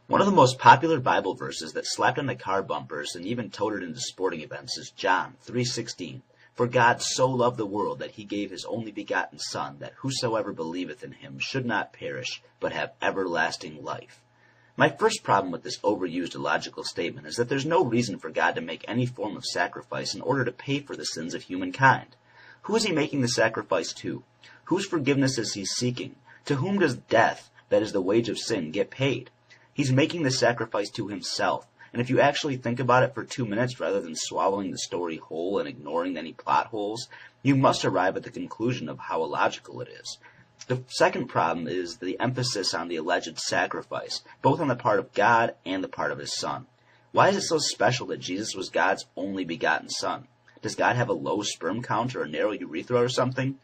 One of the most popular Bible verses that slapped on the car bumpers and even toted into sporting events is John 3:16. For God so loved the world that he gave his only begotten Son, that whosoever believeth in him should not perish, but have everlasting life. My first problem with this overused illogical statement is that there's no reason for God to make any form of sacrifice in order to pay for the sins of humankind. Who is he making the sacrifice to? Whose forgiveness is he seeking? To whom does death, that is the wage of sin, get paid? He's making the sacrifice to himself, and if you actually think about it for 2 minutes rather than swallowing the story whole and ignoring any plot holes, you must arrive at the conclusion of how illogical it is. The second problem is the emphasis on the alleged sacrifice, both on the part of God and the part of his Son. Why is it so special that Jesus was God's only begotten Son? Does God have a low sperm count or a narrow urethra or something?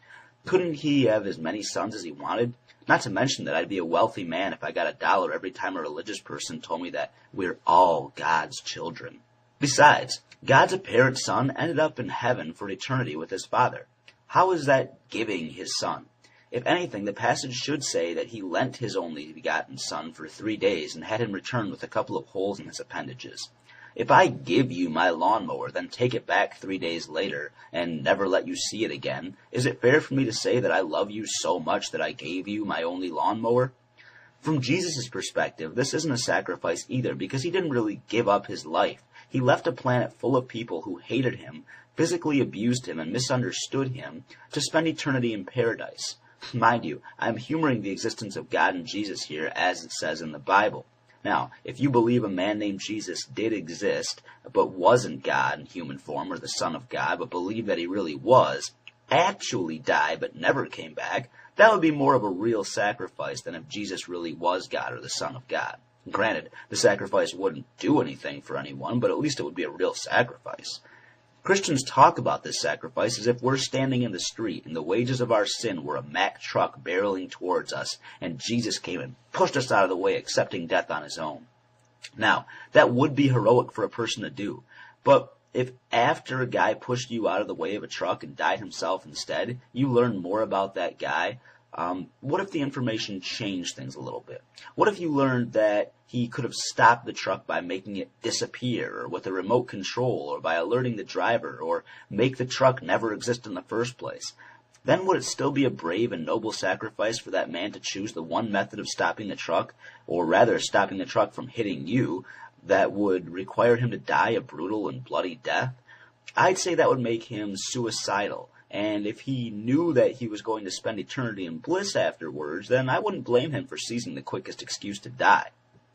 Couldn't he have as many sons as he wanted? Not to mention that I'd be a wealthy man if I got $1 every time a religious person told me that we're all God's children. Besides, God's apparent Son ended up in heaven for eternity with his Father. How is that giving his Son? If anything, the passage should say that he lent his only begotten Son for 3 days and had him returned with a couple of holes in his appendages. If I give you my lawnmower, then take it back 3 days later and never let you see it again, is it fair for me to say that I love you so much that I gave you my only lawnmower? From Jesus' perspective, this isn't a sacrifice either, because he didn't really give up his life. He left a planet full of people who hated him, physically abused him, and misunderstood him to spend eternity in paradise. Mind you, I'm humoring the existence of God and Jesus here as it says in the Bible. Now, if you believe a man named Jesus did exist, but wasn't God in human form or the Son of God, but believe that he really was, actually died but never came back, that would be more of a real sacrifice than if Jesus really was God or the Son of God. Granted, the sacrifice wouldn't do anything for anyone, but at least it would be a real sacrifice. Christians talk about this sacrifice as if we're standing in the street and the wages of our sin were a Mack truck barreling towards us, and Jesus came and pushed us out of the way, accepting death on his own. Now, that would be heroic for a person to do, but if after a guy pushed you out of the way of a truck and died himself instead, you learn more about that guy, what if the information changed things a little bit? What if you learned that he could have stopped the truck by making it disappear, or with a remote control, or by alerting the driver, or make the truck never exist in the first place? Then would it still be a brave and noble sacrifice for that man to choose the one method of stopping the truck, or rather stopping the truck from hitting you, that would require him to die a brutal and bloody death? I'd say that would make him suicidal. And if he knew that he was going to spend eternity in bliss afterwards, then I wouldn't blame him for seizing the quickest excuse to die.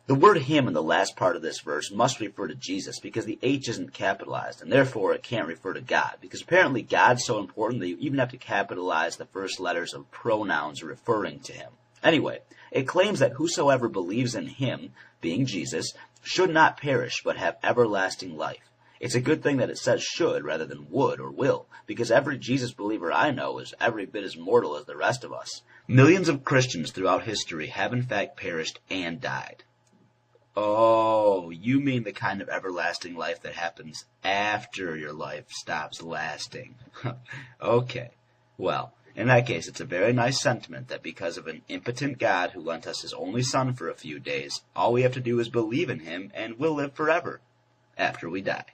The word him in the last part of this verse must refer to Jesus because the H isn't capitalized, and therefore it can't refer to God, because apparently God's so important that you even have to capitalize the first letters of pronouns referring to him. Anyway, it claims that whosoever believes in him, being Jesus, should not perish but have everlasting life. It's a good thing that it says should rather than would or will, because every Jesus believer I know is every bit as mortal as the rest of us. Millions of Christians throughout history have in fact perished and died. Oh, you mean the kind of everlasting life that happens after your life stops lasting. Okay, well, in that case, it's a very nice sentiment that because of an impotent God who lent us his only Son for a few days, all we have to do is believe in him and we'll live forever after we die.